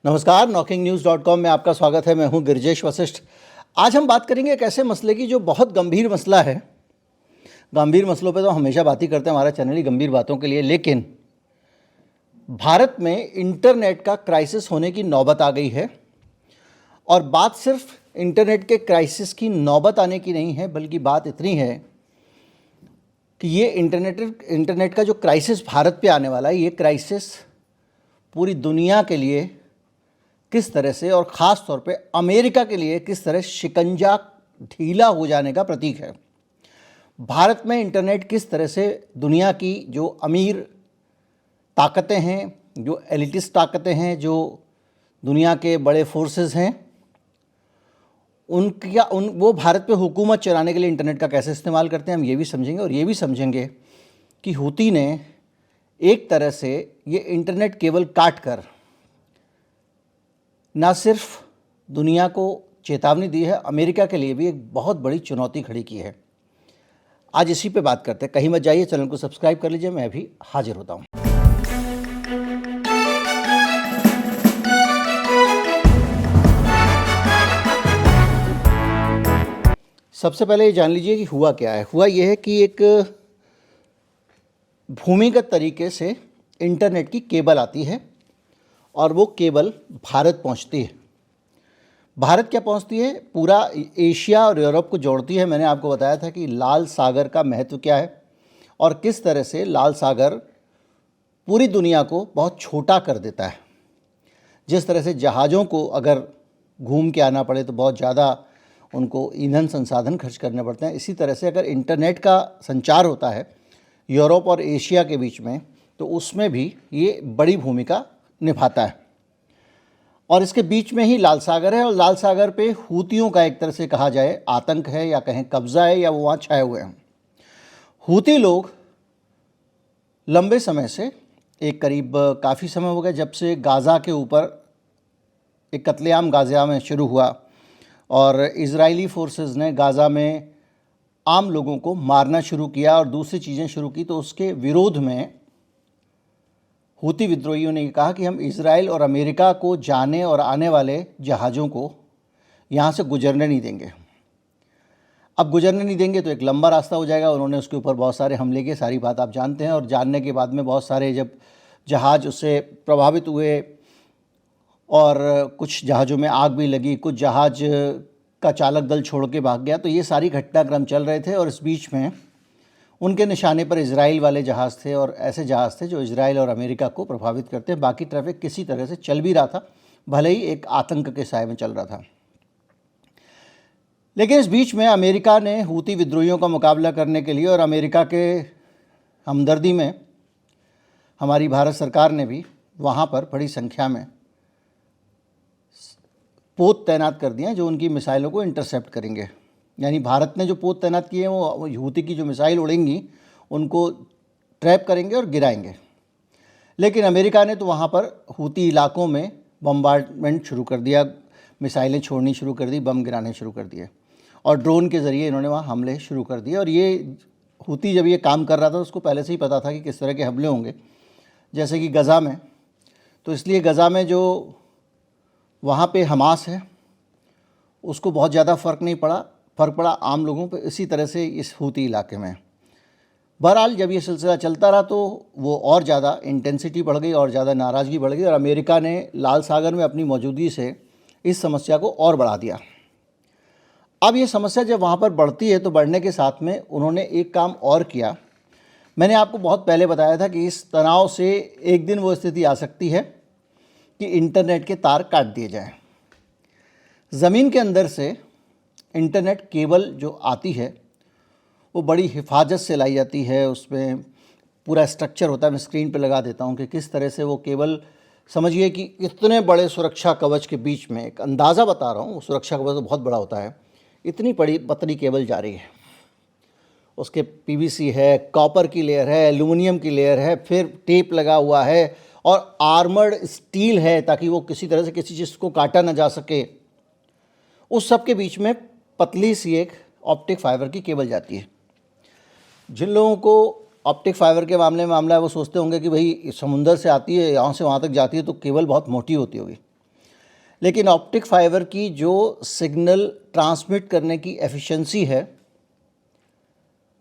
नमस्कार, knocking-news.com में आपका स्वागत है। मैं हूं गिरिजेश वशिष्ठ। आज हम बात करेंगे एक ऐसे मसले की जो बहुत गंभीर मसला है। गंभीर मसलों पे तो हमेशा बात ही करते हैं, हमारा चैनल ही गंभीर बातों के लिए। लेकिन भारत में इंटरनेट का क्राइसिस होने की नौबत आ गई है। और बात सिर्फ इंटरनेट के क्राइसिस की नौबत आने की नहीं है, बल्कि बात इतनी है कि ये इंटरनेट का जो क्राइसिस भारत पे आने वाला है, ये क्राइसिस पूरी दुनिया के लिए किस तरह से और ख़ास तौर पे अमेरिका के लिए किस तरह शिकंजा ढीला हो जाने का प्रतीक है। भारत में इंटरनेट किस तरह से दुनिया की जो अमीर ताकतें हैं, जो एलिटिस्ट ताकतें हैं, जो दुनिया के बड़े फोर्सेस हैं, वो भारत पे हुकूमत चलाने के लिए इंटरनेट का कैसे इस्तेमाल करते हैं, हम ये भी समझेंगे। और ये भी समझेंगे कि हूती ने एक तरह से ये इंटरनेट केबल काट कर ना सिर्फ दुनिया को चेतावनी दी है, अमेरिका के लिए भी एक बहुत बड़ी चुनौती खड़ी की है। आज इसी पे बात करते हैं। कहीं मत जाइए, चैनल को सब्सक्राइब कर लीजिए, मैं भी हाजिर होता हूँ। सबसे पहले ये जान लीजिए कि हुआ क्या है। हुआ ये है कि एक भूमिगत तरीके से इंटरनेट की केबल आती है और वो केबल भारत पहुंचती है। भारत क्या पहुंचती है? पूरा एशिया और यूरोप को जोड़ती है। मैंने आपको बताया था कि लाल सागर का महत्व क्या है और किस तरह से लाल सागर पूरी दुनिया को बहुत छोटा कर देता है। जिस तरह से जहाज़ों को अगर घूम के आना पड़े तो बहुत ज़्यादा उनको ईंधन संसाधन खर्च करने पड़ते हैं, इसी तरह से अगर इंटरनेट का संचार होता है यूरोप और एशिया के बीच में, तो उसमें भी ये बड़ी भूमिका निभाता है। और इसके बीच में ही लाल सागर है और लाल सागर पे हूतियों का एक तरह से कहा जाए आतंक है या कहें कब्ज़ा है, या वो वहाँ छाए हुए हैं। हूती लोग लंबे समय से, एक करीब काफ़ी समय हो गया जब से गाज़ा के ऊपर एक कत्लेआम गाज़ा में शुरू हुआ और इजरायली फोर्सेस ने गाज़ा में आम लोगों को मारना शुरू किया और दूसरी चीज़ें शुरू की, तो उसके विरोध में हूती विद्रोहियों ने कहा कि हम इजराइल और अमेरिका को जाने और आने वाले जहाज़ों को यहाँ से गुजरने नहीं देंगे। अब गुजरने नहीं देंगे तो एक लंबा रास्ता हो जाएगा। उन्होंने उसके ऊपर बहुत सारे हमले किए, सारी बात आप जानते हैं। और जानने के बाद में बहुत सारे जब जहाज़ उससे प्रभावित हुए और कुछ जहाज़ों में आग भी लगी, कुछ जहाज़ का चालक दल छोड़ के भाग गया, तो ये सारी घटनाक्रम चल रहे थे। और इस बीच में उनके निशाने पर इजराइल वाले जहाज़ थे और ऐसे जहाज़ थे जो इजराइल और अमेरिका को प्रभावित करते हैं। बाकी ट्रैफिक किसी तरह से चल भी रहा था, भले ही एक आतंक के साए में चल रहा था। लेकिन इस बीच में अमेरिका ने हूती विद्रोहियों का मुकाबला करने के लिए, और अमेरिका के हमदर्दी में हमारी भारत सरकार ने भी वहाँ पर बड़ी संख्या में पोत तैनात कर दिए हैं जो उनकी मिसाइलों को इंटरसेप्ट करेंगे। यानी भारत ने जो पोत तैनात किए हैं वो हूती की जो मिसाइल उड़ेंगी उनको ट्रैप करेंगे और गिराएंगे। लेकिन अमेरिका ने तो वहाँ पर हूती इलाकों में बम्बार्डमेंट शुरू कर दिया, मिसाइलें छोड़नी शुरू कर दी, बम गिराने शुरू कर दिए और ड्रोन के ज़रिए इन्होंने वहाँ हमले शुरू कर दिए। और ये हूती जब ये काम कर रहा था उसको पहले से ही पता था कि किस तरह के हमले होंगे। जैसे कि गज़ा में, तो इसलिए गज़ा में जो वहाँ पे हमास है उसको बहुत ज़्यादा फ़र्क पड़ा आम लोगों पे, इसी तरह से इस हूती इलाके में। बहरहाल जब ये सिलसिला चलता रहा तो वो और ज़्यादा इंटेंसिटी बढ़ गई और ज़्यादा नाराज़गी बढ़ गई और अमेरिका ने लाल सागर में अपनी मौजूदगी से इस समस्या को और बढ़ा दिया। अब ये समस्या जब वहाँ पर बढ़ती है तो बढ़ने के साथ में उन्होंने एक काम और किया। मैंने आपको बहुत पहले बताया था कि इस तनाव से एक दिन वो स्थिति आ सकती है कि इंटरनेट के तार काट दिए जाएं। ज़मीन के अंदर से इंटरनेट केबल जो आती है वो बड़ी हिफाजत से लाई जाती है। उसमें पूरा स्ट्रक्चर होता है, मैं स्क्रीन पे लगा देता हूँ कि किस तरह से वो केबल, समझिए कि इतने बड़े सुरक्षा कवच के बीच में, एक अंदाज़ा बता रहा हूँ, वो सुरक्षा कवच तो बहुत बड़ा होता है, इतनी बड़ी पतली केबल जा रही है। उसके पीवीसी है, कॉपर की लेयर है, एल्युमिनियम की लेयर है, फिर टेप लगा हुआ है और आर्मर्ड स्टील है ताकि वो किसी तरह से किसी चीज़ को काटा ना जा सके। उस सब के बीच में पतली सी एक ऑप्टिक फाइबर की केबल जाती है। जिन लोगों को ऑप्टिक फाइबर के मामला है वो सोचते होंगे कि भाई समुंदर से आती है, यहाँ से वहाँ तक जाती है तो केबल बहुत मोटी होती होगी। लेकिन ऑप्टिक फाइबर की जो सिग्नल ट्रांसमिट करने की एफिशिएंसी है,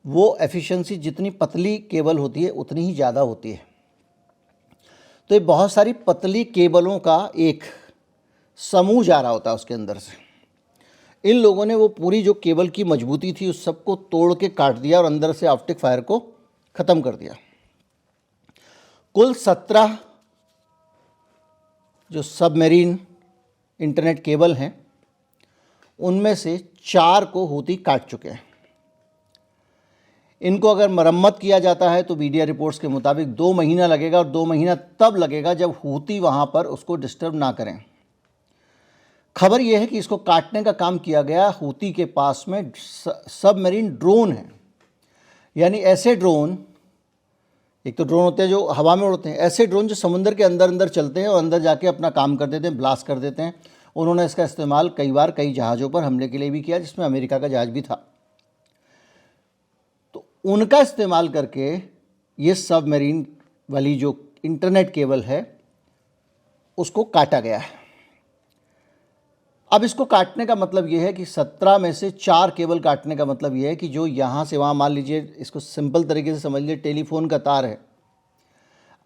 वो एफिशिएंसी जितनी पतली केबल होती है उतनी ही ज़्यादा होती है। तो ये बहुत सारी पतली केबलों का एक समूह जा रहा होता है उसके अंदर से। इन लोगों ने वो पूरी जो केबल की मजबूती थी उस सबको तोड़ के काट दिया और अंदर से ऑप्टिक फाइबर को ख़त्म कर दिया। कुल 17 जो सबमरीन इंटरनेट केबल हैं, उनमें से 4 को हूती काट चुके हैं। इनको अगर मरम्मत किया जाता है तो मीडिया रिपोर्ट्स के मुताबिक 2 महीना लगेगा, और 2 महीना तब लगेगा जब हूती वहाँ पर उसको डिस्टर्ब ना करें। खबर यह है कि इसको काटने का काम किया गया हूती के पास में सबमरीन ड्रोन है, यानी ऐसे ड्रोन, एक तो ड्रोन होते हैं जो हवा में उड़ते हैं, ऐसे ड्रोन जो समुद्र के अंदर अंदर चलते हैं और अंदर जाके अपना काम कर देते हैं, ब्लास्ट कर देते हैं। उन्होंने इसका इस्तेमाल कई बार कई जहाज़ों पर हमले के लिए भी किया, जिसमें अमेरिका का जहाज़ भी था। तो उनका इस्तेमाल करके ये सबमरीन वाली जो इंटरनेट केबल है उसको काटा गया है। अब इसको काटने का मतलब ये है कि 17 में से 4 केबल काटने का मतलब ये है कि जो यहाँ से वहाँ, मान लीजिए, इसको सिंपल तरीके से समझ लीजिए, टेलीफोन का तार है।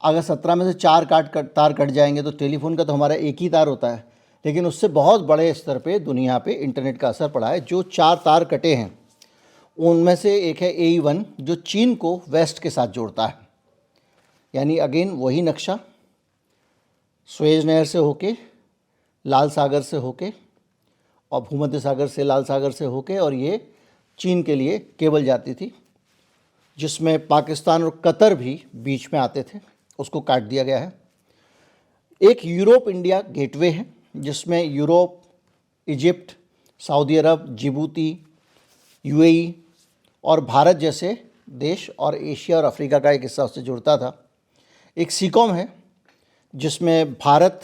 अगर 17 में से 4 तार कट जाएंगे तो टेलीफोन का तो हमारा एक ही तार होता है, लेकिन उससे बहुत बड़े स्तर पे दुनिया पे इंटरनेट का असर पड़ा है। जो 4 तार कटे हैं उनमें से एक है AE1, जो चीन को वेस्ट के साथ जोड़ता है। यानी अगेन वही नक्शा, सुएज नहर से होके, लाल सागर से होके और भूमध्य सागर से, लाल सागर से होके, और ये चीन के लिए केबल जाती थी, जिसमें पाकिस्तान और कतर भी बीच में आते थे। उसको काट दिया गया है। एक यूरोप इंडिया गेटवे है, जिसमें यूरोप, इजिप्ट, सऊदी अरब, जिबूती, UAE और भारत जैसे देश और एशिया और अफ्रीका का एक हिस्सा उससे जुड़ता था। एक सीकॉम है, जिसमें भारत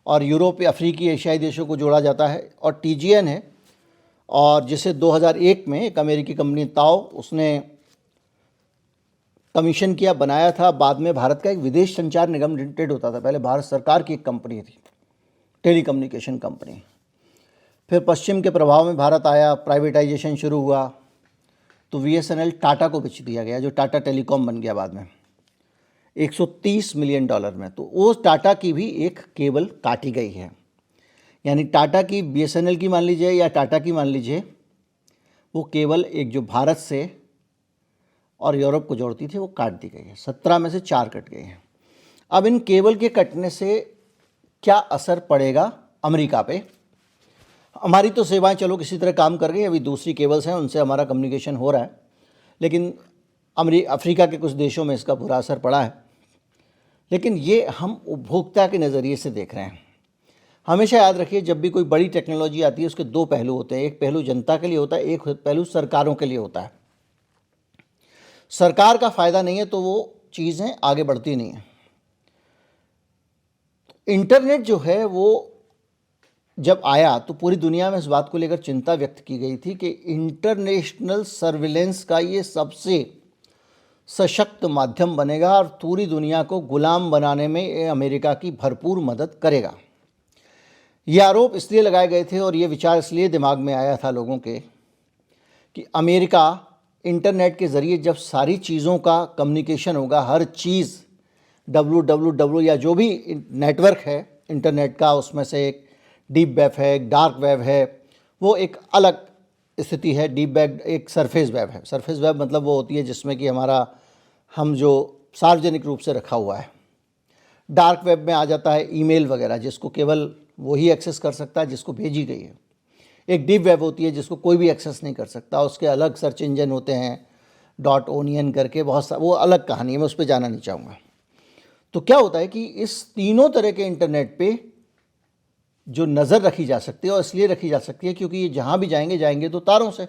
और यूरोप, अफ्रीकी, एशियाई देशों को जोड़ा जाता है। और TGN है, और जिसे 2001 में एक अमेरिकी कंपनी ताओ, उसने कमीशन किया, बनाया था। बाद में भारत का एक विदेश संचार निगम लिमिटेड होता था, पहले भारत सरकार की एक कंपनी थी, टेलीकम्युनिकेशन कंपनी। फिर पश्चिम के प्रभाव में भारत आया, प्राइवेटाइजेशन शुरू हुआ, तो VSNL टाटा को बेच दिया गया, जो टाटा टेलीकॉम बन गया बाद में $130 मिलियन में। तो वो टाटा की भी एक केबल काटी गई है। यानी टाटा की, BSNL की मान लीजिए या टाटा की मान लीजिए, वो केबल एक जो भारत से और यूरोप को जोड़ती थी वो काट दी गई है। 17 में से 4 कट गए हैं। अब इन केबल के कटने से क्या असर पड़ेगा अमेरिका पे? हमारी तो सेवाएं चलो किसी तरह काम कर रही हैं, अभी दूसरी केबल्स हैं उनसे हमारा कम्युनिकेशन हो रहा है, लेकिन अफ्रीका के कुछ देशों में इसका बुरा असर पड़ा है। लेकिन ये हम उपभोक्ता के नज़रिए से देख रहे हैं। हमेशा याद रखिए, जब भी कोई बड़ी टेक्नोलॉजी आती है उसके 2 पहलू होते हैं। एक पहलू जनता के लिए होता है, एक पहलू सरकारों के लिए होता है। सरकार का फ़ायदा नहीं है तो वो चीज़ें आगे बढ़ती नहीं हैं। इंटरनेट जो है वो जब आया तो पूरी दुनिया में इस बात को लेकर चिंता व्यक्त की गई थी कि इंटरनेशनल सर्विलेंस का ये सबसे सशक्त माध्यम बनेगा और पूरी दुनिया को गुलाम बनाने में ये अमेरिका की भरपूर मदद करेगा। ये आरोप इसलिए लगाए गए थे और ये विचार इसलिए दिमाग में आया था लोगों के कि अमेरिका इंटरनेट के ज़रिए जब सारी चीज़ों का कम्युनिकेशन होगा, हर चीज़ www या जो भी नेटवर्क है इंटरनेट का, उसमें से एक डीप वेब है, एक डार्क वेब है, वो एक अलग स्थिति है। डीप वेब एक सरफेस वेब है। सरफेस वेब मतलब वो होती है जिसमें कि हम जो सार्वजनिक रूप से रखा हुआ है। डार्क वेब में आ जाता है ईमेल वगैरह, जिसको केवल वही एक्सेस कर सकता है जिसको भेजी गई है। एक डीप वेब होती है जिसको कोई भी एक्सेस नहीं कर सकता, उसके अलग सर्च इंजन होते हैं, .onion करके, वो अलग कहानी है, मैं उस पर जाना नहीं चाहूँगा। तो क्या होता है कि इस तीनों तरह के इंटरनेट पे जो नज़र रखी जा सकती है, और इसलिए रखी जा सकती है क्योंकि ये जहाँ भी जाएंगे तो तारों से।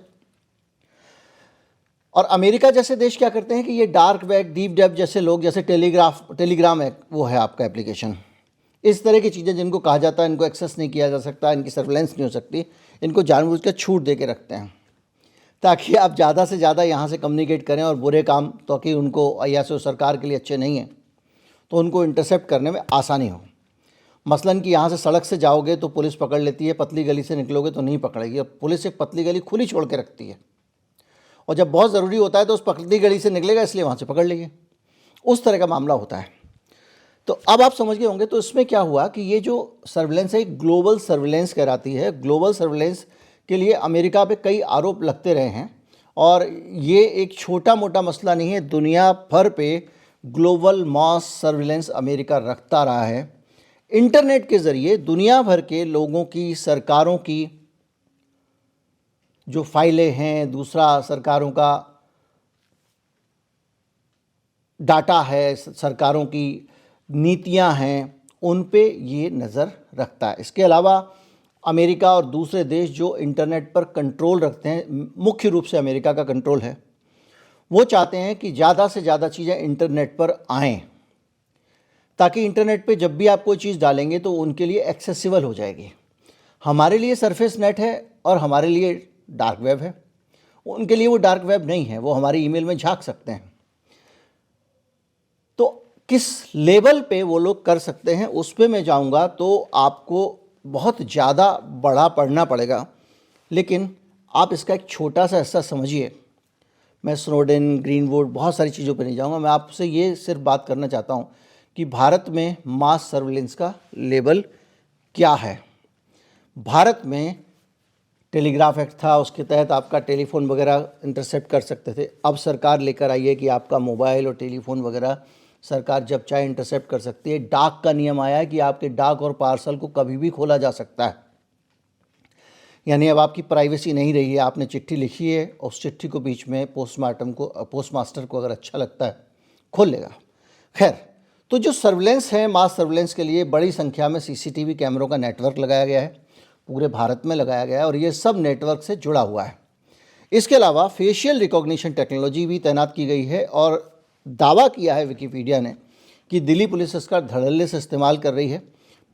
और अमेरिका जैसे देश क्या करते हैं कि ये डार्क वेब, डीप वेब जैसे लोग, जैसे टेलीग्राम है, वो है आपका एप्लीकेशन, इस तरह की चीज़ें जिनको कहा जाता है इनको एक्सेस नहीं किया जा सकता, इनकी सर्विलेंस नहीं हो सकती, इनको जानबूझ कर छूट दे के रखते हैं ताकि आप ज़्यादा से ज़्यादा यहाँ से कम्युनिकेट करें, और बुरे काम तो कि उनको या से सरकार के लिए अच्छे नहीं हैं तो उनको इंटरसेप्ट करने में आसानी हो। मसलन कि यहाँ से सड़क से जाओगे तो पुलिस पकड़ लेती है, पतली गली से निकलोगे तो नहीं पकड़ेगी। अब पुलिस एक पतली गली खुली छोड़ के रखती है, और जब बहुत ज़रूरी होता है तो उस पतली गली से निकलेगा, इसलिए वहाँ से पकड़ लेगी। उस तरह का मामला होता है। तो अब आप समझ गए होंगे। तो इसमें क्या हुआ कि ये जो सर्विलेंस है, ग्लोबल सर्विलेंस कहलाती है। ग्लोबल सर्विलेंस के लिए अमेरिका पे कई आरोप लगते रहे हैं, और ये एक छोटा मोटा मसला नहीं है। दुनिया भर पे ग्लोबल मास सर्विलेंस अमेरिका रखता रहा है। इंटरनेट के ज़रिए दुनिया भर के लोगों की, सरकारों की जो फाइलें हैं, दूसरा सरकारों का डाटा है, सरकारों की नीतियां हैं, उन पे ये नज़र रखता है। इसके अलावा अमेरिका और दूसरे देश जो इंटरनेट पर कंट्रोल रखते हैं, मुख्य रूप से अमेरिका का कंट्रोल है, वो चाहते हैं कि ज़्यादा से ज़्यादा चीज़ें इंटरनेट पर आएँ, ताकि इंटरनेट पे जब भी आप कोई चीज़ डालेंगे तो उनके लिए एक्सेसिबल हो जाएगी। हमारे लिए सरफेस नेट है और हमारे लिए डार्क वेब है, उनके लिए वो डार्क वेब नहीं है, वो हमारी ईमेल में झांक सकते हैं। तो किस लेवल पे वो लोग कर सकते हैं उस पे मैं जाऊंगा तो आपको बहुत ज़्यादा बड़ा पढ़ना पड़ेगा, लेकिन आप इसका एक छोटा सा हिस्सा समझिए। मैं स्नोडेन, ग्रीनवुड, बहुत सारी चीज़ों पे नहीं जाऊंगा। मैं आपसे ये सिर्फ बात करना चाहता हूँ कि भारत में मास सर्विलेंस का लेवल क्या है। भारत में टेलीग्राफ एक्ट था, उसके तहत आपका टेलीफोन वगैरह इंटरसेप्ट कर सकते थे। अब सरकार लेकर आई है कि आपका मोबाइल और टेलीफोन वगैरह सरकार जब चाहे इंटरसेप्ट कर सकती है। डाक का नियम आया है कि आपके डाक और पार्सल को कभी भी खोला जा सकता है, यानी अब आपकी प्राइवेसी नहीं रही है। आपने चिट्ठी लिखी है, उस चिट्ठी को बीच में पोस्टमास्टर को अगर अच्छा लगता है खोल लेगा। खैर, तो जो सर्विलेंस है, मास सर्विलेंस के लिए बड़ी संख्या में सीसीटीवी कैमरों का नेटवर्क लगाया गया है, पूरे भारत में लगाया गया है, और ये सब नेटवर्क से जुड़ा हुआ है। इसके अलावा फेशियल रिकॉग्निशन टेक्नोलॉजी भी तैनात की गई है, और दावा किया है विकिपीडिया ने कि दिल्ली पुलिस इसका धड़ल्ले से इस्तेमाल कर रही है।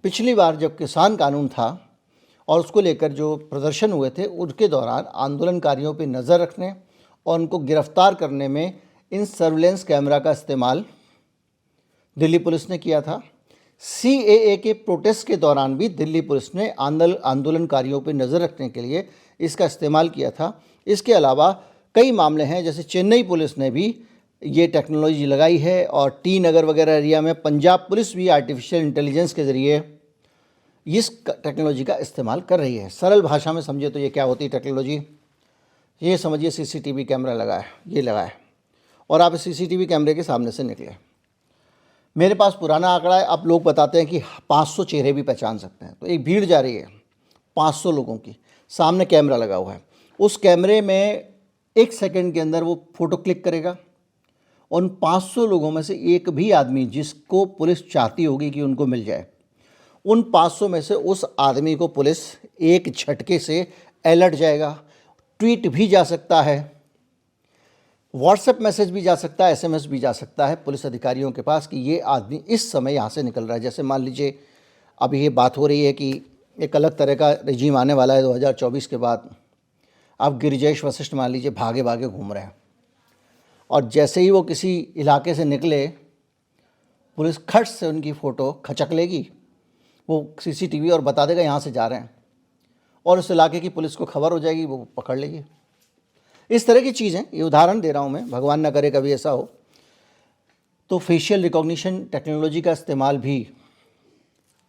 पिछली बार जब किसान कानून था और उसको लेकर जो प्रदर्शन हुए थे, उसके दौरान आंदोलनकारियों पर नज़र रखने और उनको गिरफ्तार करने में इन सर्विलेंस कैमरा का इस्तेमाल दिल्ली पुलिस ने किया था। CAA के प्रोटेस्ट के दौरान भी दिल्ली पुलिस ने आंदोलनकारियों पर नज़र रखने के लिए इसका इस्तेमाल किया था। इसके अलावा कई मामले हैं, जैसे चेन्नई पुलिस ने भी ये टेक्नोलॉजी लगाई है, और टी नगर वगैरह एरिया में पंजाब पुलिस भी आर्टिफिशियल इंटेलिजेंस के ज़रिए इस टेक्नोलॉजी का इस्तेमाल कर रही है। सरल भाषा में समझिए तो ये क्या होती है टेक्नोलॉजी, ये समझिए CCTV कैमरा लगा है, ये लगा है, और आप इस CCTV कैमरे के सामने से निकले। मेरे पास पुराना आंकड़ा है, अब लोग बताते हैं कि 500 चेहरे भी पहचान सकते हैं। तो एक भीड़ जा रही है 500 लोगों की, सामने कैमरा लगा हुआ है। उस कैमरे में 1 सेकंड के अंदर वो फ़ोटो क्लिक करेगा। उन 500 लोगों में से एक भी आदमी जिसको पुलिस चाहती होगी कि उनको मिल जाए, उन 500 में से उस आदमी को पुलिस एक झटके से अलर्ट जाएगा। ट्वीट भी जा सकता है, व्हाट्सएप मैसेज भी जा सकता है, SMS भी जा सकता है पुलिस अधिकारियों के पास कि ये आदमी इस समय यहाँ से निकल रहा है। जैसे मान लीजिए अभी ये बात हो रही है कि एक अलग तरह का रिजीम आने वाला है 2024 के बाद। अब गिरिजेश वशिष्ठ मान लीजिए भागे भागे घूम रहे हैं, और जैसे ही वो किसी इलाके से निकले, पुलिस खट से उनकी फ़ोटो खचक लेगी, वो CCTV और बता देगा यहाँ से जा रहे हैं, और उस इलाके की पुलिस को खबर हो जाएगी, वो पकड़ लेगी। इस तरह की चीज़ें, ये उदाहरण दे रहा हूँ मैं, भगवान ना करे कभी ऐसा हो। तो फेशियल रिकॉग्निशन टेक्नोलॉजी का इस्तेमाल भी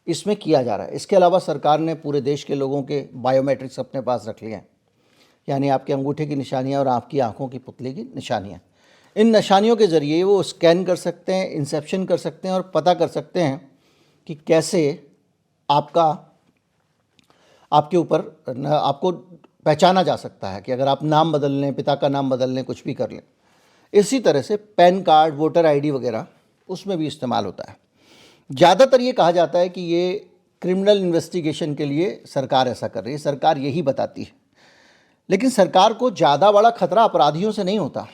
इसमें किया जा रहा है। इसके अलावा सरकार ने पूरे देश के लोगों के बायोमेट्रिक्स अपने पास रख लिए हैं, यानी आपके अंगूठे की निशानियाँ और आपकी आँखों की पुतली की निशानियाँ। इन निशानियों के ज़रिए वो स्कैन कर सकते हैं, इंसेप्शन कर सकते हैं, और पता कर सकते हैं कि कैसे आपके ऊपर आपको पहचाना जा सकता है, कि अगर आप नाम बदल लें, पिता का नाम बदल लें, कुछ भी कर लें। इसी तरह से पैन कार्ड, वोटर ID वगैरह उसमें भी इस्तेमाल होता है। ज़्यादातर ये कहा जाता है कि ये क्रिमिनल इन्वेस्टिगेशन के लिए सरकार ऐसा कर रही है, सरकार यही बताती है। लेकिन सरकार को ज़्यादा बड़ा खतरा अपराधियों से नहीं होता।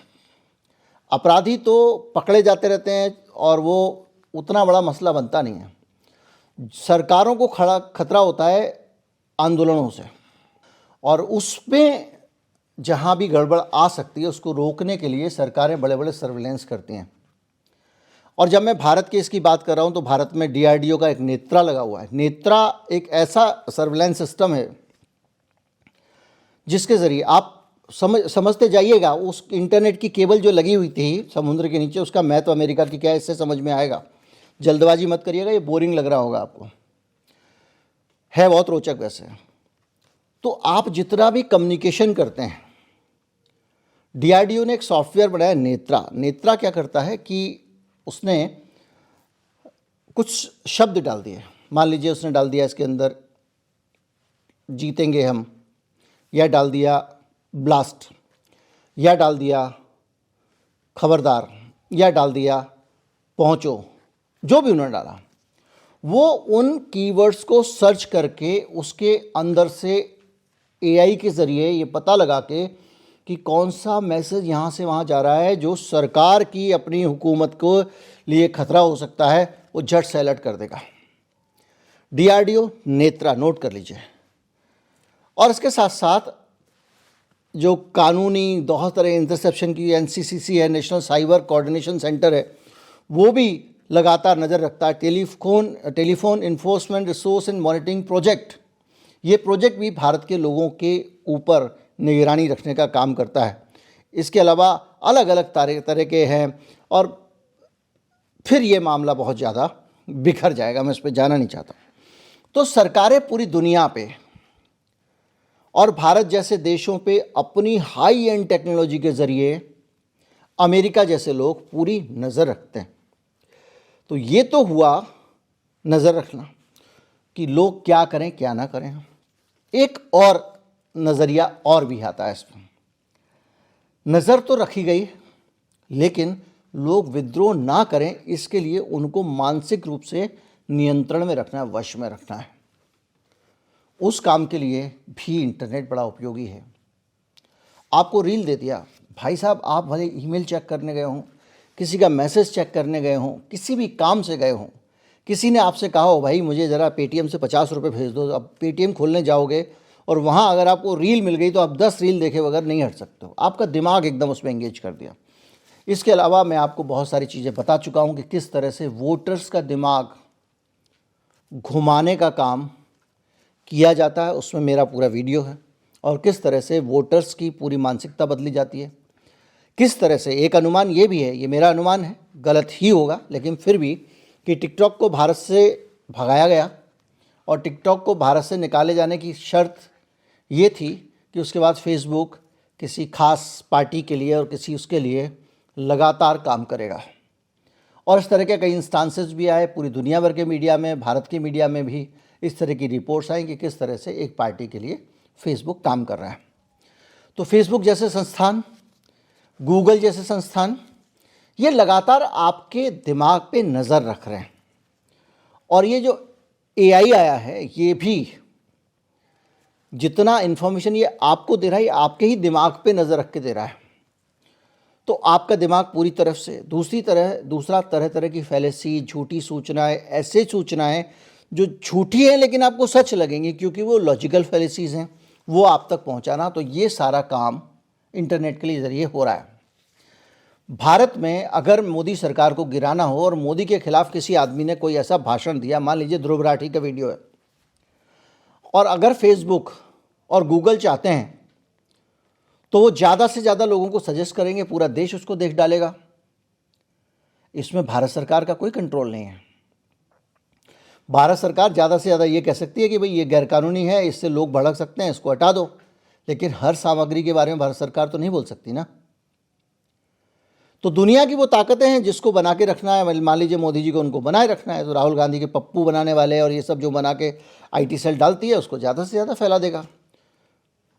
अपराधी तो पकड़े जाते रहते हैं और वो उतना बड़ा मसला बनता नहीं है। सरकारों को खतरा होता है आंदोलनों से, और उसमें जहाँ भी गड़बड़ आ सकती है उसको रोकने के लिए सरकारें बड़े बड़े सर्विलेंस करती हैं। और जब मैं भारत के इसकी बात कर रहा हूँ तो भारत में DRDO का एक नेत्रा लगा हुआ है। नेत्रा एक ऐसा सर्विलांस सिस्टम है जिसके ज़रिए आप समझते जाइएगा। उस इंटरनेट की केबल जो लगी हुई थी समुद्र के नीचे, उसका महत्व अमेरिका की क्या है इससे समझ में आएगा। जल्दबाजी मत करिएगा, ये बोरिंग लग रहा होगा आपको, है बहुत रोचक वैसे। तो आप जितना भी कम्युनिकेशन करते हैं, DRDO ने एक सॉफ्टवेयर बनाया नेत्रा। नेत्रा क्या करता है कि उसने कुछ शब्द डाल दिए। मान लीजिए उसने डाल दिया इसके अंदर जीतेंगे हम, या डाल दिया ब्लास्ट, या डाल दिया खबरदार, या डाल दिया पहुँचो, जो भी उन्होंने डाला, वो उन कीवर्ड्स को सर्च करके उसके अंदर से AI के ज़रिए ये पता लगा के कि कौन सा मैसेज यहाँ से वहाँ जा रहा है जो सरकार की अपनी हुकूमत को लिए खतरा हो सकता है, वो झट से अलर्ट कर देगा। DRDO नेत्रा, नोट कर लीजिए। और इसके साथ साथ जो कानूनी बहुत तरह इंटरसेप्शन की NCCC है, नेशनल साइबर कोऑर्डिनेशन सेंटर है, वो भी लगातार नज़र रखता है। Telephone enforcement resource and monitoring project, ये प्रोजेक्ट भी भारत के लोगों के ऊपर निगरानी रखने का काम करता है। इसके अलावा अलग अलग तरह के हैं, और फिर ये मामला बहुत ज़्यादा बिखर जाएगा, मैं इस पर जाना नहीं चाहता। तो सरकारें पूरी दुनिया पे और भारत जैसे देशों पे अपनी हाई एंड टेक्नोलॉजी के ज़रिए अमेरिका जैसे लोग पूरी नज़र रखते हैं। तो ये तो हुआ नज़र रखना कि लोग क्या करें क्या ना करें। एक और नज़रिया और भी आता है इसमें। नज़र तो रखी गई, लेकिन लोग विद्रोह ना करें इसके लिए उनको मानसिक रूप से नियंत्रण में रखना है, वश में रखना है। उस काम के लिए भी इंटरनेट बड़ा उपयोगी है। आपको रील दे दिया, भाई साहब आप भले ईमेल चेक करने गए हों, किसी का मैसेज चेक करने गए हों, किसी भी काम से गए हों, किसी ने आपसे कहा हो भाई मुझे ज़रा पेटीएम से 50 रुपये भेज दो, अब पेटीएम खोलने जाओगे और वहाँ अगर आपको रील मिल गई तो आप 10 रील देखे बगैर नहीं हट सकते हो। आपका दिमाग एकदम उसमें एंगेज कर दिया। इसके अलावा मैं आपको बहुत सारी चीज़ें बता चुका हूँ कि किस तरह से वोटर्स का दिमाग घुमाने का काम किया जाता है, उसमें मेरा पूरा वीडियो है। और किस तरह से वोटर्स की पूरी मानसिकता बदली जाती है, किस तरह से। एक अनुमान ये भी है, ये मेरा अनुमान है, गलत ही होगा लेकिन फिर भी, कि टिकटॉक को भारत से भगाया गया और टिकटॉक को भारत से निकाले जाने की शर्त ये थी कि उसके बाद फेसबुक किसी खास पार्टी के लिए और किसी उसके लिए लगातार काम करेगा। और इस तरह के कई इंस्टांसेस भी आए पूरी दुनिया भर के मीडिया में, भारत के मीडिया में भी इस तरह की रिपोर्ट्स आई कि किस तरह से एक पार्टी के लिए फेसबुक काम कर रहा है। तो फेसबुक जैसे संस्थान, गूगल जैसे संस्थान, ये लगातार आपके दिमाग पे नज़र रख रहे हैं। और ये जो AI आया है, ये भी जितना इन्फॉर्मेशन ये आपको दे रहा है, ये आपके ही दिमाग पे नज़र रख के दे रहा है। तो आपका दिमाग पूरी तरफ से दूसरा तरह तरह की फैलेसी, झूठी सूचनाएं, ऐसे सूचनाएं जो झूठी हैं लेकिन आपको सच लगेंगी क्योंकि वो लॉजिकल फैलेसीज़ हैं, वो आप तक पहुंचाना। तो ये सारा काम इंटरनेट के ज़रिए हो रहा है। भारत में अगर मोदी सरकार को गिराना हो और मोदी के खिलाफ किसी आदमी ने कोई ऐसा भाषण दिया, मान लीजिए ध्रुव राठी का वीडियो है, और अगर फेसबुक और गूगल चाहते हैं तो वो ज़्यादा से ज़्यादा लोगों को सजेस्ट करेंगे, पूरा देश उसको देख डालेगा। इसमें भारत सरकार का कोई कंट्रोल नहीं है। भारत सरकार ज़्यादा से ज़्यादा ये कह सकती है कि भाई ये गैरकानूनी है, इससे लोग भड़क सकते हैं, इसको हटा दो, लेकिन हर सामग्री के बारे में भारत सरकार तो नहीं बोल सकती ना। तो दुनिया की वो ताकतें हैं जिसको बना के रखना है, मान लीजिए मोदी जी को उनको बनाए रखना है, तो राहुल गांधी के पप्पू बनाने वाले और ये सब जो बना के IT सेल डालती है उसको ज़्यादा से ज़्यादा फैला देगा।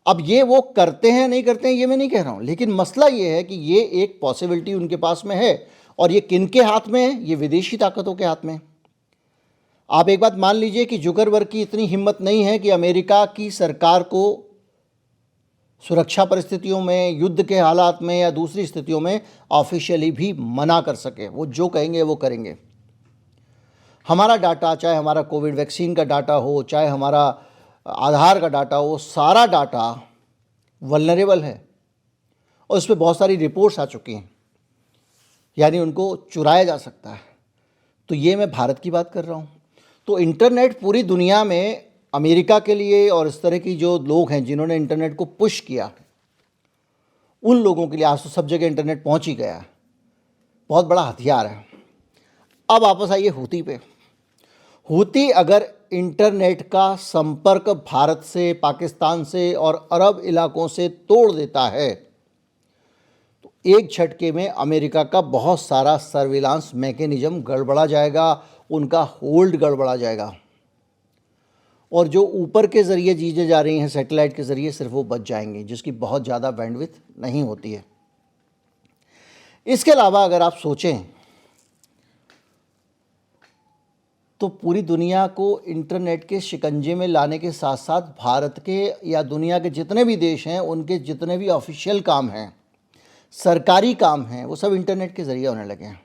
अब ये वो करते हैं नहीं करते हैं ये मैं नहीं कह रहा हूँ, लेकिन मसला ये है कि ये एक पॉसिबिलिटी उनके पास में है। और ये किनके हाथ में है? ये विदेशी ताकतों के हाथ में। आप एक बात मान लीजिए कि जुकरबर्ग की इतनी हिम्मत नहीं है कि अमेरिका की सरकार को सुरक्षा परिस्थितियों में, युद्ध के हालात में या दूसरी स्थितियों में ऑफिशियली भी मना कर सके। वो जो कहेंगे वो करेंगे। हमारा डाटा, चाहे हमारा कोविड वैक्सीन का डाटा हो, चाहे हमारा आधार का डाटा हो, सारा डाटा वल्नरेबल है और उस पर बहुत सारी रिपोर्ट्स आ चुकी हैं। यानी उनको चुराया जा सकता है। तो ये मैं भारत की बात कर रहा हूँ। तो इंटरनेट पूरी दुनिया में अमेरिका के लिए और इस तरह की जो लोग हैं जिन्होंने इंटरनेट को पुश किया, उन लोगों के लिए आज तो सब जगह इंटरनेट पहुँच ही गया है, बहुत बड़ा हथियार है। अब वापस आइए हूती पे। हूती अगर इंटरनेट का संपर्क भारत से, पाकिस्तान से और अरब इलाकों से तोड़ देता है तो एक झटके में अमेरिका का बहुत सारा सर्विलांस मैकेनिज्म गड़बड़ा जाएगा, उनका होल्ड गड़बड़ा जाएगा, और जो ऊपर के ज़रिए चीज़ें जा रही हैं सैटेलाइट के ज़रिए सिर्फ वो बच जाएंगी, जिसकी बहुत ज़्यादा बैंडविड्थ नहीं होती है। इसके अलावा अगर आप सोचें तो पूरी दुनिया को इंटरनेट के शिकंजे में लाने के साथ साथ भारत के या दुनिया के जितने भी देश हैं उनके जितने भी ऑफिशियल काम हैं, सरकारी काम हैं, वो सब इंटरनेट के ज़रिए होने लगे हैं।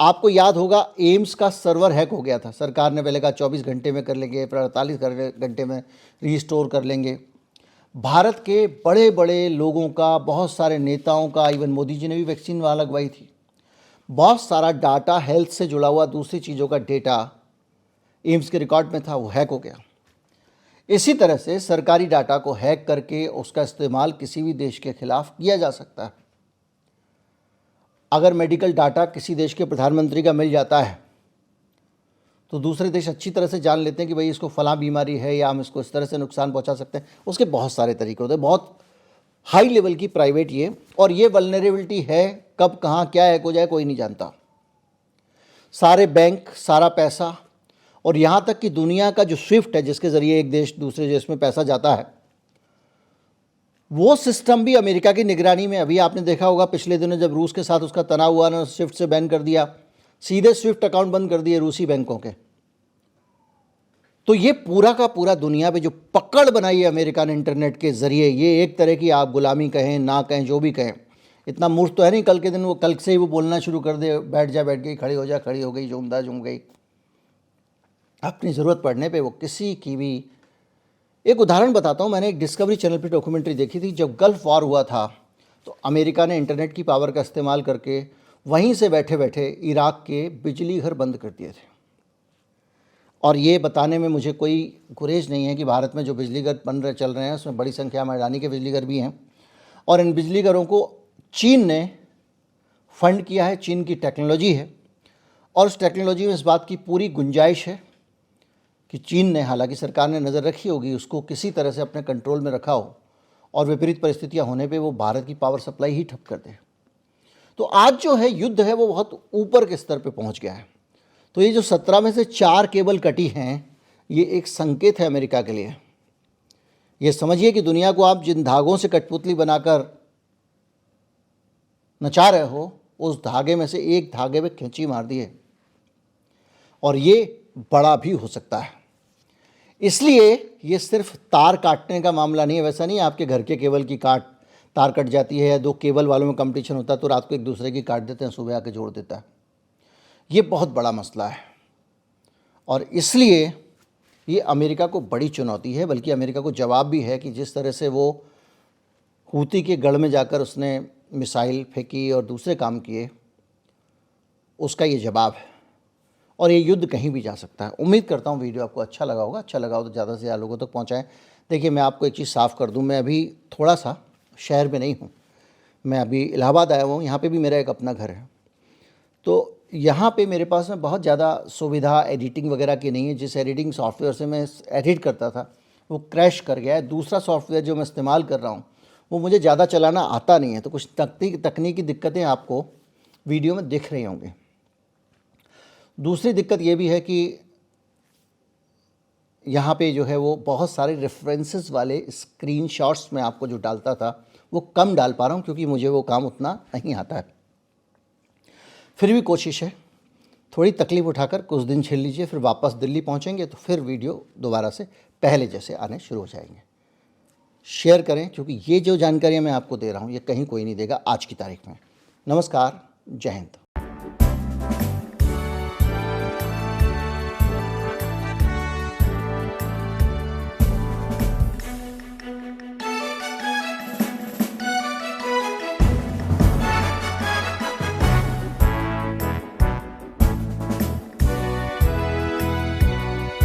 आपको याद होगा एम्स का सर्वर हैक हो गया था। सरकार ने पहले कहा 24 घंटे में कर लेंगे, फिर 48 घंटे में रीस्टोर कर लेंगे। भारत के बड़े बड़े लोगों का, बहुत सारे नेताओं का, इवन मोदी जी ने भी वैक्सीन वहाँ लगवाई थी, बहुत सारा डाटा हेल्थ से जुड़ा हुआ दूसरी चीज़ों का डेटा एम्स के रिकॉर्ड में था, वो हैक हो गया। इसी तरह से सरकारी डाटा को हैक करके उसका इस्तेमाल किसी भी देश के खिलाफ किया जा सकता है। अगर मेडिकल डाटा किसी देश के प्रधानमंत्री का मिल जाता है तो दूसरे देश अच्छी तरह से जान लेते हैं कि भाई इसको फलां बीमारी है या हम इसको इस तरह से नुकसान पहुंचा सकते हैं। उसके बहुत सारे तरीके होते हैं, बहुत हाई लेवल की प्राइवेट ये, और ये वल्नरेबिलिटी है, कब कहाँ क्या हैक हो जाए कोई नहीं जानता। सारे बैंक, सारा पैसा, और यहाँ तक कि दुनिया का जो स्विफ्ट है जिसके ज़रिए एक देश दूसरे देश में पैसा जाता है, वो सिस्टम भी अमेरिका की निगरानी में। अभी आपने देखा होगा पिछले दिनों जब रूस के साथ उसका तनाव हुआ ना, स्विफ्ट से बैन कर दिया, सीधे स्विफ्ट अकाउंट बंद कर दिए रूसी बैंकों के। तो ये पूरा का पूरा दुनिया पे जो पकड़ बनाई है अमेरिका ने इंटरनेट के ज़रिए, ये एक तरह की आप गुलामी कहें ना कहें जो भी कहें, इतना मूर्ख तो है नहीं कल के दिन वो कल से ही वो बोलना शुरू कर दे, बैठ गई, खड़ी हो जा, खड़ी हो गई, झूम गई। अपनी ज़रूरत पड़ने पे वो किसी की भी। एक उदाहरण बताता हूँ, मैंने एक डिस्कवरी चैनल पे डॉक्यूमेंट्री देखी थी। जब गल्फ़ वॉर हुआ था तो अमेरिका ने इंटरनेट की पावर का इस्तेमाल करके वहीं से बैठे बैठे इराक़ के बिजली घर बंद कर दिए थे। और ये बताने में मुझे कोई गुरेज नहीं है कि भारत में जो बिजली घर बन रहे चल रहे हैं उसमें बड़ी संख्या में अडानी के बिजली घर भी हैं, और इन बिजली घरों को चीन ने फंड किया है। चीन की टेक्नोलॉजी है, और उस टेक्नोलॉजी में इस बात की पूरी गुंजाइश है कि चीन ने, हालांकि सरकार ने नज़र रखी होगी, उसको किसी तरह से अपने कंट्रोल में रखा हो और विपरीत परिस्थितियां होने पे वो भारत की पावर सप्लाई ही ठप कर दे। तो आज जो है युद्ध है वो बहुत ऊपर के स्तर पे पहुंच गया है। तो ये जो 17 में से 4 केबल कटी हैं, ये एक संकेत है अमेरिका के लिए। ये समझिए कि दुनिया को आप जिन धागों से कठपुतली बनाकर नचा रहे हो, उस धागे में से एक धागे में खींची मार दी है, और ये बड़ा भी हो सकता है। इसलिए ये सिर्फ तार काटने का मामला नहीं है। वैसा नहीं आपके घर के केबल की तार कट जाती है या दो केबल वालों में कंपटीशन होता है तो रात को एक दूसरे की काट देते हैं, सुबह आके जोड़ देता है। ये बहुत बड़ा मसला है, और इसलिए ये अमेरिका को बड़ी चुनौती है। बल्कि अमेरिका को जवाब भी है कि जिस तरह से वो हूती के गढ़ में जाकर उसने मिसाइल फेंकी और दूसरे काम किए, उसका ये जवाब है, और ये युद्ध कहीं भी जा सकता है। उम्मीद करता हूँ वीडियो आपको अच्छा लगा होगा। अच्छा लगा हो तो ज़्यादा से ज़्यादा लोगों तक पहुँचाएँ। देखिए, मैं आपको एक चीज़ साफ़ कर दूँ, मैं अभी थोड़ा सा शहर में नहीं हूँ, मैं अभी इलाहाबाद आया हुआ हूँ। यहाँ पे भी मेरा एक अपना घर है, तो यहाँ पे मेरे पास में बहुत ज़्यादा सुविधा एडिटिंग वगैरह की नहीं है। जिस एडिटिंग सॉफ्टवेयर से मैं एडिट करता था वो क्रैश कर गया है। दूसरा सॉफ्टवेयर जो मैं इस्तेमाल कर रहा हूँ वो मुझे ज़्यादा चलाना आता नहीं है, तो कुछ तकनीकी दिक्कतें आपको वीडियो में दिख रही होंगी। दूसरी दिक्कत ये भी है कि यहाँ पे जो है वो बहुत सारे रेफरेंसेस वाले स्क्रीनशॉट्स में आपको जो डालता था वो कम डाल पा रहा हूँ, क्योंकि मुझे वो काम उतना नहीं आता है। फिर भी कोशिश है, थोड़ी तकलीफ़ उठाकर कुछ दिन झेल लीजिए, फिर वापस दिल्ली पहुँचेंगे तो फिर वीडियो दोबारा से पहले जैसे आने शुरू हो जाएंगे। शेयर करें, क्योंकि ये जो जानकारियाँ मैं आपको दे रहा हूँ ये कहीं कोई नहीं देगा आज की तारीख में। नमस्कार, जय हिंद।